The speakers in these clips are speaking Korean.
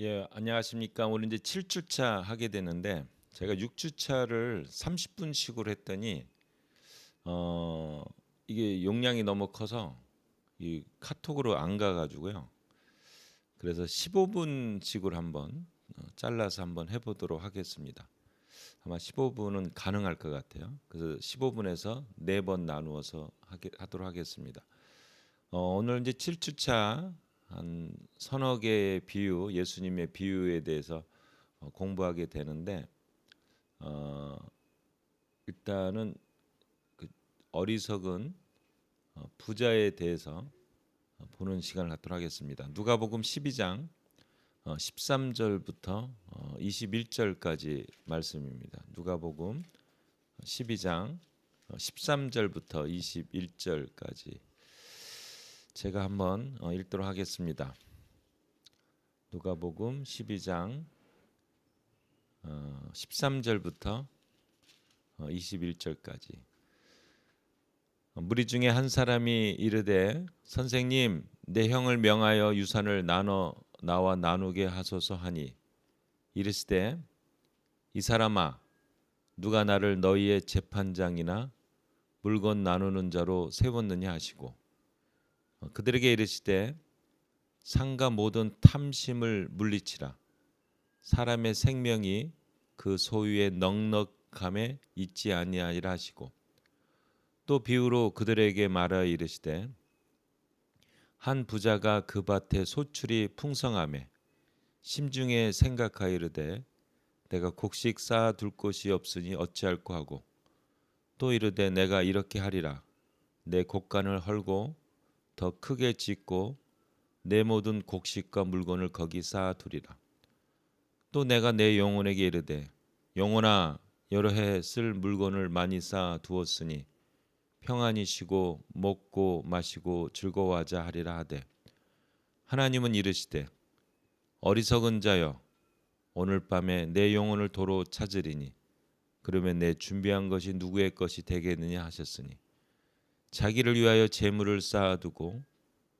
예, 안녕하십니까. 오늘 이제 7주차 하게 되는데 제가 6주차를 30분씩으로 했더니 어 이게 용량이 너무 커서 이 카톡으로 안 가가지고요. 그래서 15분씩으로 한번 잘라서 한번 해보도록 하겠습니다. 아마 15분은 가능할 것 같아요. 그래서 15분에서 4번 나누어서 하도록 하겠습니다. 오늘 이제 7주차 한 서너 개의 비유, 예수님의 비유에 대해서 공부하게 되는데 일단은 그 어리석은 부자에 대해서 보는 시간을 갖도록 하겠습니다. 누가복음 12장 13절부터 21절까지 말씀입니다. 누가복음 12장 13절부터 21절까지 제가 한번 읽도록 하겠습니다. 누가복음 12장 13절부터 21절까지. 무리 중에 한 사람이 이르되 선생님 내 형을 명하여 유산을 나와 나누게 하소서 하니 이르시되 이 사람아 누가 나를 너희의 재판장이나 물건 나누는 자로 세웠느냐 하시고 그들에게 이르시되 상가 모든 탐심을 물리치라. 사람의 생명이 그 소유의 넉넉함에 있지 아니하리라 하시고 또 비유로 그들에게 말하여 이르시되 한 부자가 그 밭에 소출이 풍성하매 심중에 생각하여 이르되 내가 곡식 쌓아 둘 곳이 없으니 어찌할꼬 하고 또 이르되 내가 이렇게 하리라. 내 곡간을 헐고 더 크게 짓고 내 모든 곡식과 물건을 거기 쌓아 두리라. 또 내가 내 영혼에게 이르되 영혼아 여러 해 쓸 물건을 많이 쌓아 두었으니 평안히 쉬고 먹고 마시고 즐거워하자 하리라 하되 하나님은 이르시되 어리석은 자여 오늘 밤에 내 영혼을 도로 찾으리니 그러면 내 준비한 것이 누구의 것이 되겠느냐 하셨으니 자기를 위하여 재물을 쌓아두고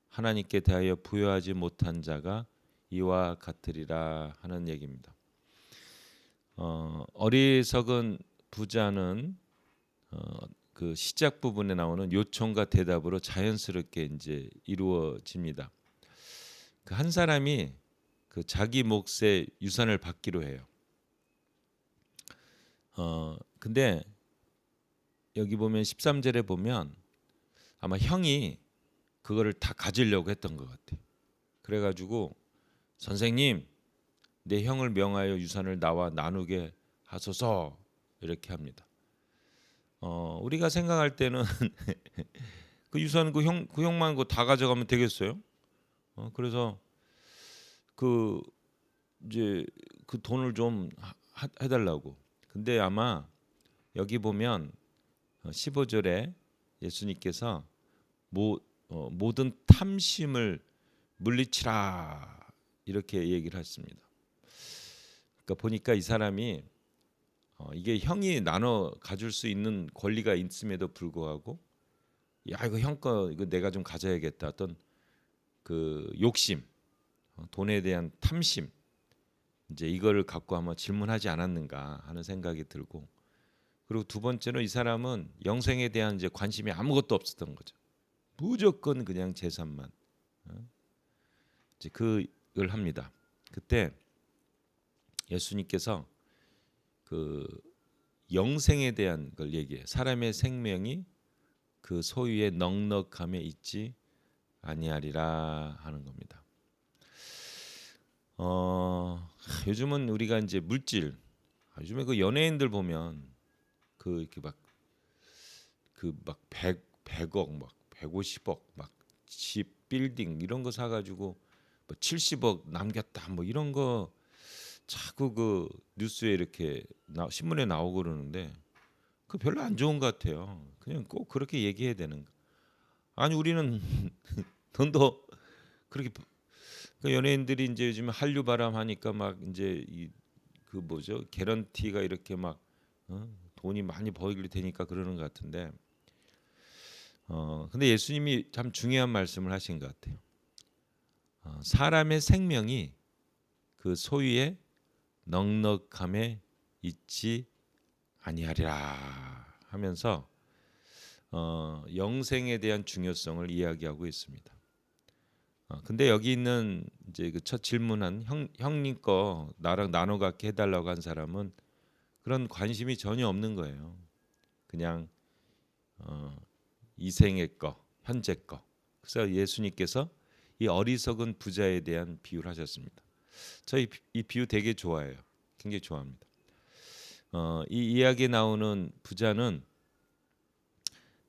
하나님께 대하여 부여하지 못한 자가 이와 같으리라 하는 얘기입니다. 어리석은 부자는 그 시작 부분에 나오는 요청과 대답으로 자연스럽게 이제 이루어집니다. 그 한 사람이 그 자기 몫의 유산을 받기로 해요. 근데 여기 보면 13절에 보면 아마 형이 그거를 다 가지려고 했던 것 같아요. 그래가지고 선생님 내 형을 명하여 유산을 나와 나누게 하소서 이렇게 합니다. 우리가 생각할 때는 그 유산 그 형만 그 다 가져가면 되겠어요? 그래서 그 이제 그 돈을 좀 해달라고. 근데 아마 여기 보면 15절에 예수님께서 모든 탐심을 물리치라 이렇게 얘기를 했습니다. 그러니까 보니까 이 사람이 이게 형이 나눠 가질 수 있는 권리가 있음에도 불구하고 야 이거 형 거 이거 내가 좀 가져야겠다 어떤 그 욕심, 돈에 대한 탐심 이제 이거를 갖고 아마 질문하지 않았는가 하는 생각이 들고 그리고 두 번째는 이 사람은 영생에 대한 이제 관심이 아무것도 없었던 거죠. 무조건 그냥 재산만 이제 그걸 합니다. 그때 예수님께서 그 영생에 대한 걸 얘기해요. 사람의 생명이 그 소유의 넉넉함에 있지 아니하리라 하는 겁니다. 요즘은 우리가 이제 물질, 요즘에 그 연예인들 보면 그 이렇게 막 100억 막 150억 막 집 빌딩 이런 거 사가지고 뭐 70억 남겼다 뭐 이런 거 자꾸 그 뉴스에 이렇게 신문에 나오고 그러는데 그 별로 안 좋은 것 같아요. 그냥 꼭 그렇게 얘기해야 되는 거. 아니 우리는 돈도 그렇게 그 연예인들이 이제 요즘 한류 바람 하니까 막 이제 그 뭐죠 개런티가 이렇게 막 돈이 많이 벌게 되니까 그러는 것 같은데 근데 예수님이 참 중요한 말씀을 하신 것 같아요. 사람의 생명이 그 소유의 넉넉함에 있지 아니하리라 하면서 영생에 대한 중요성을 이야기하고 있습니다. 근데 여기 있는 이제 그 첫 질문한 형님 거 나랑 나눠 갖게 해달라고 한 사람은 그런 관심이 전혀 없는 거예요. 그냥 이 생의 거, 현재 거. 그래서 예수님께서 이 어리석은 부자에 대한 비유를 하셨습니다. 저 이 비유 되게 좋아해요. 굉장히 좋아합니다. 이 이야기에 나오는 부자는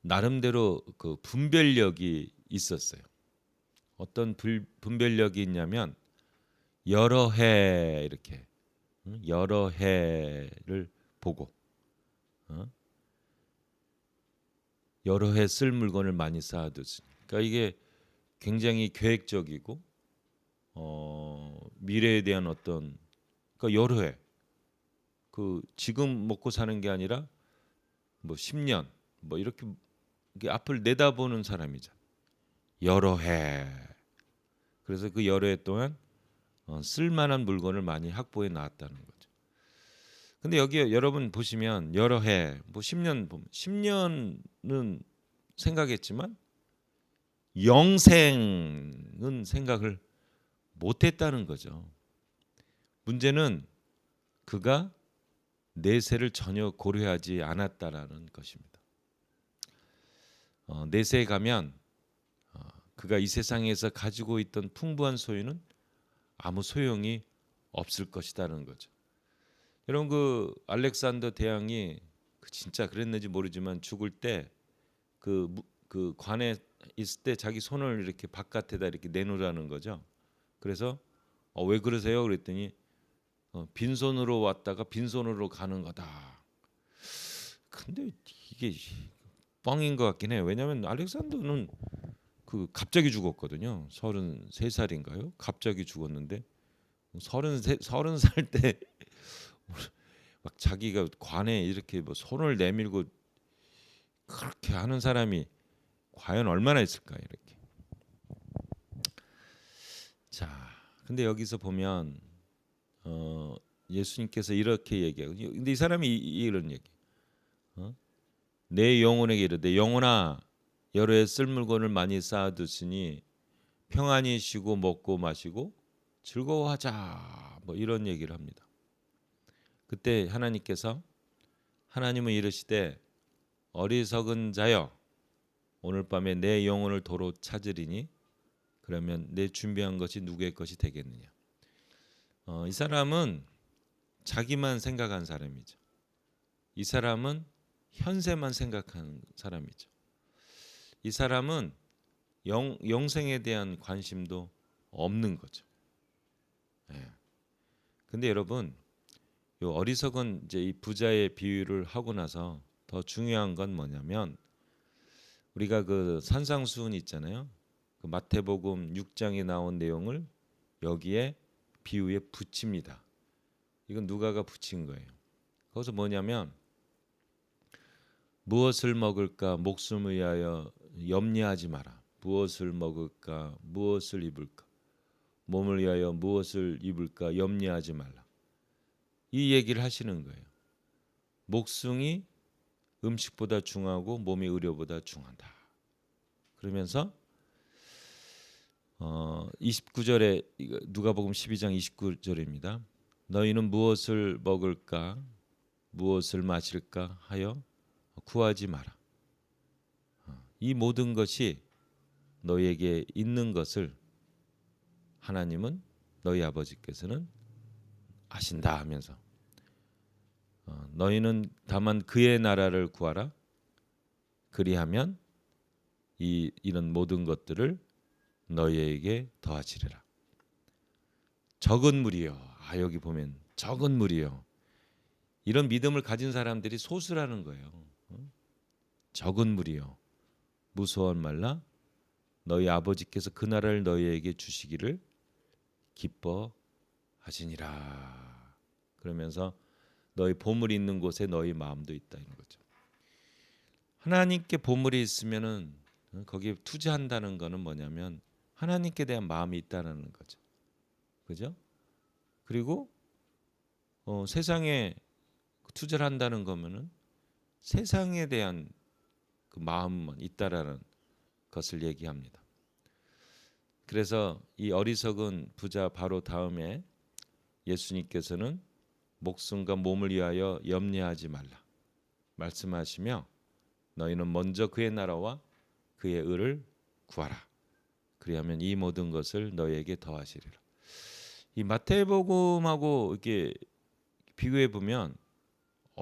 나름대로 그 분별력이 있었어요. 어떤 분별력이 있냐면 여러 해 이렇게 여러 해를 보고 여러 해 쓸 물건을 많이 쌓아두지. 그러니까 이게 굉장히 계획적이고 미래에 대한 어떤 그러니까 여러 해 그 지금 먹고 사는 게 아니라 뭐 10년 뭐 이렇게 앞을 내다보는 사람이죠. 여러 해. 그래서 그 여러 해 동안 쓸만한 물건을 많이 확보해 놨다는 거죠. 근데 여기 여러분 보시면 여러 해, 뭐 10년 보면 10년은 생각했지만 영생은 생각을 못했다는 거죠. 문제는 그가 내세를 전혀 고려하지 않았다라는 것입니다. 내세에 가면 그가 이 세상에서 가지고 있던 풍부한 소유는 아무 소용이 없을 것이다라는 거죠. 여러분 그 알렉산더 대왕이 진짜 그랬는지 모르지만 죽을 때 그 관에 있을 때 자기 손을 이렇게 바깥에다 이렇게 내놓으라는 거죠. 그래서 왜 그러세요? 그랬더니 빈손으로 왔다가 빈손으로 가는 거다. 근데 이게 뻥인 것 같긴 해요. 왜냐하면 알렉산더는 그 갑자기 죽었거든요. 33살인가요? 갑자기 죽었는데 30살 때 막 자기가 관에 이렇게 뭐 손을 내밀고 그렇게 하는 사람이 과연 얼마나 있을까 이렇게. 자, 근데 여기서 보면 예수님께서 이렇게 얘기하고, 근데 이 사람이 이런 얘기. 내 영혼에게 이르되 영혼아 여러 해 쓸 물건을 많이 쌓아두시니 평안히 쉬고 먹고 마시고 즐거워하자. 뭐 이런 얘기를 합니다. 그때 하나님은 이르시되 어리석은 자여 오늘 밤에 내 영혼을 도로 찾으리니 그러면 내 준비한 것이 누구의 것이 되겠느냐. 이 사람은 자기만 생각한 사람이죠. 이 사람은 현세만 생각하는 사람이죠. 이 사람은 영생에 대한 관심도 없는 거죠. 예. 근데 여러분, 요 어리석은 이제 이 부자의 비유를 하고 나서 더 중요한 건 뭐냐면 우리가 그 산상수훈 있잖아요. 그 마태복음 6장에 나온 내용을 여기에 비유에 붙입니다. 이건 누가가 붙인 거예요. 거기서 뭐냐면 무엇을 먹을까 목숨을 위하여 염려하지 마라. 무엇을 먹을까 무엇을 입을까 몸을 위하여 무엇을 입을까 염려하지 말라. 이 얘기를 하시는 거예요. 목숨이 음식보다 중하고 몸이 의료보다 중하다. 그러면서 29절에 누가복음 12장 29절입니다. 너희는 무엇을 먹을까 무엇을 마실까 하여 구하지 마라. 이 모든 것이 너희에게 있는 것을 하나님은 너희 아버지께서는 아신다 하면서 너희는 다만 그의 나라를 구하라. 그리하면 이런 모든 것들을 너희에게 더하시리라. 적은 무리여. 여기 보면 적은 무리여. 이런 믿음을 가진 사람들이 소수라는 거예요. 적은 무리여. 무서워 말라. 너희 아버지께서 그 나라를 너희에게 주시기를 기뻐하시니라. 그러면서 너희 보물이 있는 곳에 너희 마음도 있다 이런 거죠. 하나님께 보물이 있으면은 거기에 투자한다는 거는 뭐냐면 하나님께 대한 마음이 있다는 거죠. 그죠? 그리고 세상에 투자를 한다는 거면은 세상에 대한 그 마음만 있다라는 것을 얘기합니다. 그래서 이 어리석은 부자 바로 다음에 예수님께서는 목숨과 몸을 위하여 염려하지 말라 말씀하시며 너희는 먼저 그의 나라와 그의 의를 구하라. 그리하면 이 모든 것을 너희에게 더하시리라. 이 마태복음하고 이렇게 비교해 보면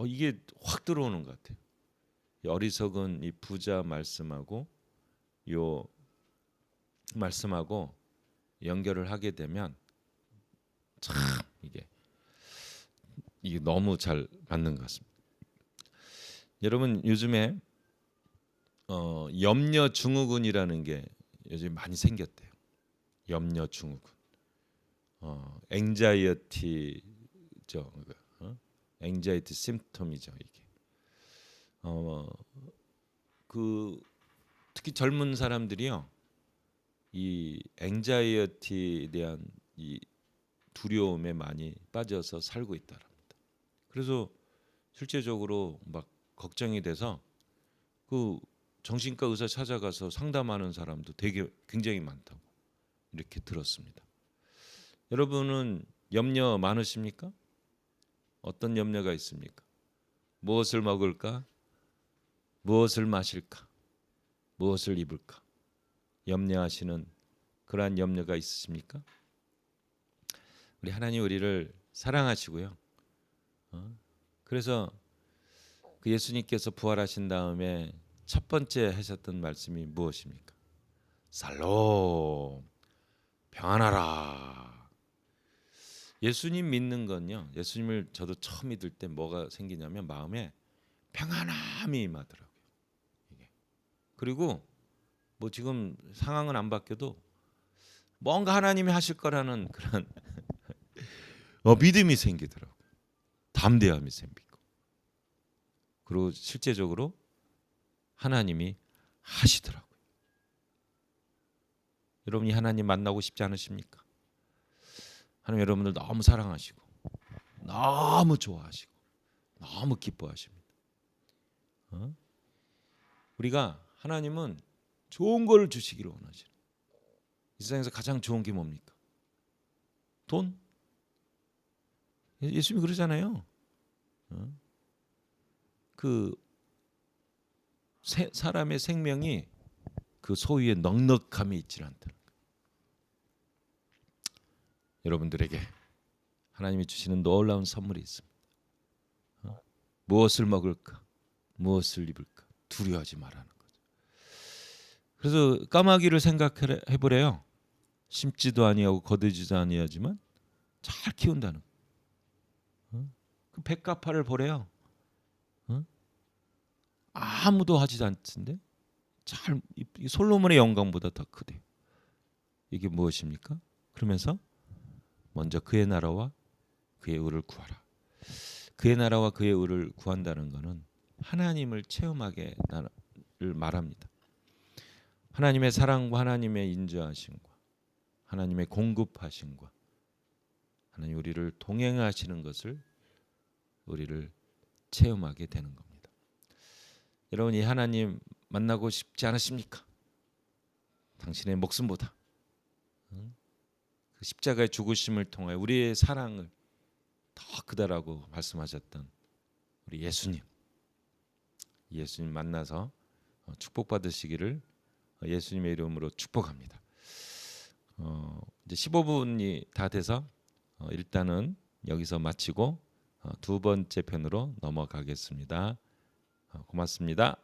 이게 확 들어오는 것 같아요. 이 어리석은 이 부자 말씀하고 요 말씀하고 연결을 하게 되면 참 이게 너무 잘 맞는 것 같습니다. 여러분 요즘에 염려 증후군이라는 게 요즘 많이 생겼대요. 염려 증후군, 앵자이어티죠. 앵자이티 심프톰이죠 이게. 그 특히 젊은 사람들이요, 이 앵자이어티에 대한 이 두려움에 많이 빠져서 살고 있다랍니다. 그래서 실제적으로 막 걱정이 돼서 그 정신과 의사 찾아가서 상담하는 사람도 되게 굉장히 많다고 이렇게 들었습니다. 여러분은 염려 많으십니까? 어떤 염려가 있습니까? 무엇을 먹을까? 무엇을 마실까? 무엇을 입을까? 염려하시는 그러한 염려가 있으십니까? 우리 하나님 우리를 사랑하시고요. 그래서 그 예수님께서 부활하신 다음에 첫 번째 하셨던 말씀이 무엇입니까? 살롬, 평안하라. 예수님 믿는 건요, 예수님을 저도 처음 믿을 때 뭐가 생기냐면 마음에 평안함이 임하더라고요. 이게. 그리고 뭐 지금 상황은 안 바뀌어도 뭔가 하나님이 하실 거라는 그런 믿음이 생기더라고요. 담대함이 생기고. 그리고 실제적으로 하나님이 하시더라고요. 여러분이 하나님 만나고 싶지 않으십니까? 하나님 여러분들 너무 사랑하시고 너무 좋아하시고 너무 기뻐하십니다. 우리가 하나님은 좋은 걸 주시기를 원하시는. 이 세상에서 가장 좋은 게 뭡니까? 돈? 예수님이 그러잖아요. 그 사람의 생명이 그 소유의 넉넉함이 있지 않다는 거예요. 여러분들에게 하나님이 주시는 놀라운 선물이 있습니다. 무엇을 먹을까? 무엇을 입을까? 두려워하지 말라는 거죠. 그래서 까마귀를 생각해 보래요. 심지도 아니하고 거두지도 아니하지만 잘 키운다는 거예요. 그 백가파를 보래요. 아무도 하지 않던데 잘 솔로몬의 영광보다 더 크대요. 이게 무엇입니까? 그러면서 먼저 그의 나라와 그의 의를 구하라. 그의 나라와 그의 의를 구한다는 것은 하나님을 체험하게 를 말합니다. 하나님의 사랑과 하나님의 인자하심과 하나님의 공급하심과 하나님 우리를 동행하시는 것을 우리를 체험하게 되는 겁니다. 여러분 이 하나님 만나고 싶지 않으십니까? 당신의 목숨보다 그 십자가의 죽으심을 통해 우리의 사랑을 더 크다라고 말씀하셨던 우리 예수님 만나서 축복받으시기를 예수님의 이름으로 축복합니다. 이제 15분이 다 돼서 일단은 여기서 마치고 두 번째 편으로 넘어가겠습니다. 고맙습니다.